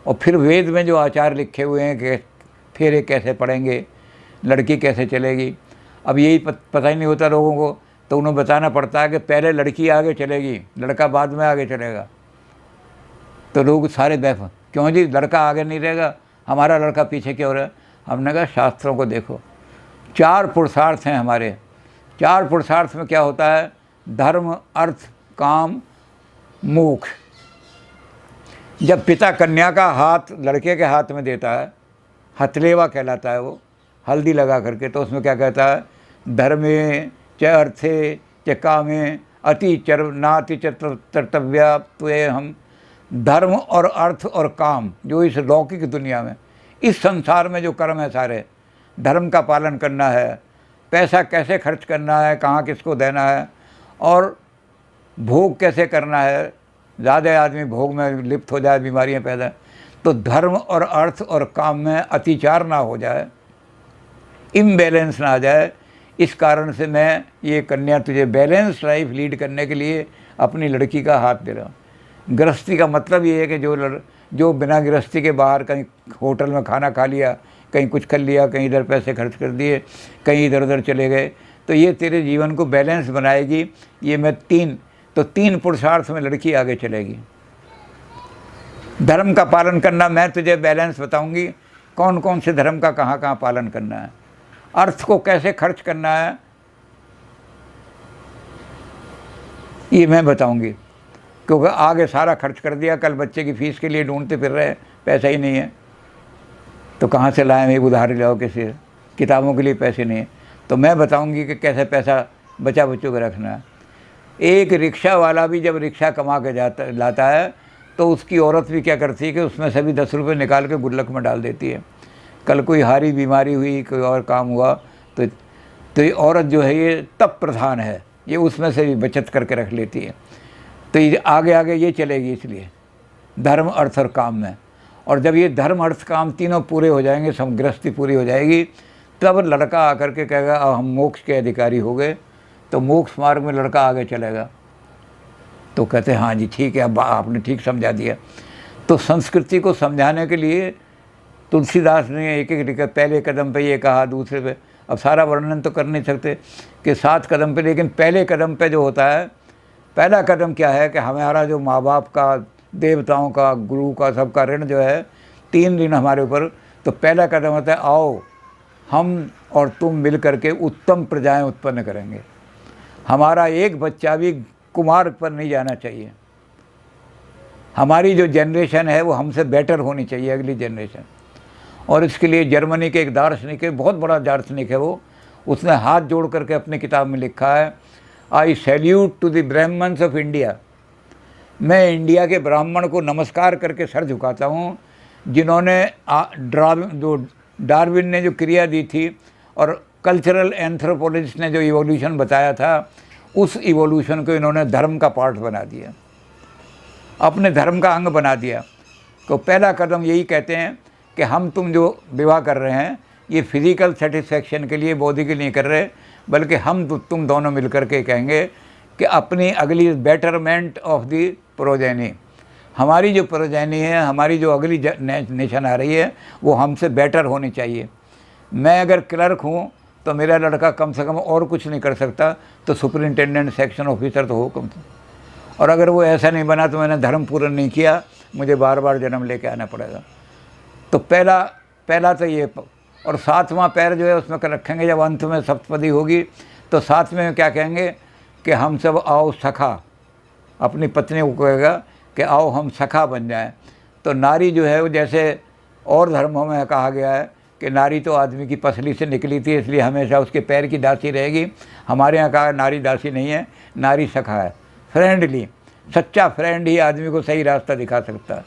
और फिर वेद में जो आचार लिखे हुए हैं कि फेरे कैसे पड़ेंगे, लड़की कैसे चलेगी, अब यही पता ही नहीं होता लोगों को, तो उन्हें बताना पड़ता है कि पहले लड़की आगे चलेगी, लड़का बाद में आगे चलेगा। तो लोग सारे बैफ, क्यों जी लड़का आगे नहीं रहेगा, हमारा लड़का पीछे क्यों रहा। हमने कहा शास्त्रों को देखो, 4 पुरुषार्थ हैं हमारे। 4 पुरुषार्थ में क्या होता है, धर्म, अर्थ, काम, मोक्ष। जब पिता कन्या का हाथ लड़के के हाथ में देता है, हथलेवा कहलाता है वो, हल्दी लगा करके, तो उसमें क्या कहता है, धर्मे च अर्थे च कामे अति चर नाति चर्तव्या तुए हम। धर्म और अर्थ और काम जो इस लौकिक दुनिया में, इस संसार में जो कर्म है सारे, धर्म का पालन करना है, पैसा कैसे खर्च करना है, कहाँ किसको देना है, और भोग कैसे करना है, ज़्यादा आदमी भोग में लिप्त हो जाए, बीमारियां पैदा, तो धर्म और अर्थ और काम में अतिचार ना हो जाए, इम्बैलेंस ना आ जाए। इस कारण से मैं ये कन्या तुझे बैलेंस लाइफ लीड करने के लिए अपनी लड़की का हाथ दे रहा हूँ। गृहस्थी का मतलब ये है कि जो बिना गृहस्थी के बाहर कहीं होटल में खाना खा लिया, कहीं कुछ कर लिया, कहीं इधर पैसे खर्च कर दिए, कहीं इधर उधर चले गए, तो ये तेरे जीवन को बैलेंस बनाएगी। ये मैं 3 पुरुषार्थ में लड़की आगे चलेगी। धर्म का पालन करना, मैं तुझे बैलेंस बताऊंगी, कौन कौन से धर्म का कहाँ कहाँ पालन करना है। अर्थ को कैसे खर्च करना है ये मैं बताऊंगी, क्योंकि आगे सारा खर्च कर दिया, कल बच्चे की फीस के लिए ढूंढते फिर रहे, पैसा ही नहीं है तो कहाँ से लाएं, एक उधारी लाओ किसी, किताबों के लिए पैसे नहीं है, तो मैं बताऊंगी कि कैसे पैसा बचा बच्चों को रखना है। एक रिक्शा वाला भी जब रिक्शा कमा के लाता है तो उसकी औरत भी क्या करती है कि उसमें से भी 10 रुपये निकाल के गुल्लक में डाल देती है। कल कोई हारी बीमारी हुई, कोई और काम हुआ, तो ये औरत जो है ये तप प्रधान है, ये उसमें से भी बचत करके रख लेती है। तो ये आगे आगे ये चलेगी, इसलिए धर्म अर्थ और काम में। और जब ये धर्म अर्थ काम तीनों पूरे हो जाएंगे, समगृहस्थी पूरी हो जाएगी, तब लड़का आकर के कहेगा अब हम मोक्ष के अधिकारी हो गए, तो मोक्ष मार्ग में लड़का आगे चलेगा। तो कहते हैं हाँ जी ठीक है, अब आपने ठीक समझा दिया। तो संस्कृति को समझाने के लिए तुलसीदास ने एक एक लिखा, पहले कदम पे ये कहा, दूसरे पे, अब सारा वर्णन तो कर नहीं सकते कि 7 कदम पे, लेकिन पहले कदम पे जो होता है, पहला कदम क्या है कि हमारा जो माँ बाप का, देवताओं का, गुरु का, सबका ऋण जो है 3 ऋण हमारे ऊपर। तो पहला कदम होता है आओ हम और तुम मिल करके उत्तम प्रजाएं उत्पन्न करेंगे। हमारा एक बच्चा भी कुमार पर नहीं जाना चाहिए, हमारी जो जनरेशन है वो हमसे बेटर होनी चाहिए, अगली जनरेशन। और इसके लिए जर्मनी के एक दार्शनिक है, बहुत बड़ा दार्शनिक है वो, उसने हाथ जोड़ करके अपनी किताब में लिखा है, I salute to the Brahmins of India. मैं इंडिया के ब्राह्मण को नमस्कार करके सर झुकाता हूँ, जिन्होंने जो डार्विन ने जो क्रिया दी थी और कल्चरल एंथ्रोपोलॉजिस्ट ने जो इवोल्यूशन बताया था, उस इवोल्यूशन को इन्होंने धर्म का पार्ट बना दिया, अपने धर्म का अंग बना दिया। तो पहला कदम यही कहते हैं कि हम तुम जो विवाह कर रहे हैं ये फिज़िकल सेटिस्फैक्शन के लिए, बॉडी के लिए कर रहे, बल्कि हम तुम दोनों मिल कर के कहेंगे कि अपनी अगली बेटरमेंट ऑफ दी प्रोजेनी, हमारी जो प्रोजेनी है, हमारी जो अगली नेशन आ रही है वो हमसे बेटर होनी चाहिए। मैं अगर क्लर्क हूँ तो मेरा लड़का कम से कम और कुछ नहीं कर सकता, तो सुपरिंटेंडेंट सेक्शन ऑफिसर तो हो कम से, और अगर वो ऐसा नहीं बना तो मैंने धर्म पूर्ण नहीं किया, मुझे बार बार जन्म लेके आना पड़ेगा। तो पहला तो ये, और 7वां पैर जो है उसमें रखेंगे, जब अंत में सप्तपदी होगी तो 7वें में क्या कहेंगे कि हम सब आओ सखा, अपनी पत्नी को कहेगा कि आओ हम सखा बन जाएं। तो नारी जो है वो, जैसे और धर्मों में कहा गया है कि नारी तो आदमी की पसली से निकली थी इसलिए हमेशा उसके पैर की दासी रहेगी, हमारे यहाँ कहा नारी दासी नहीं है, नारी सखा है, फ्रेंडली, सच्चा फ्रेंड ही आदमी को सही रास्ता दिखा सकता है।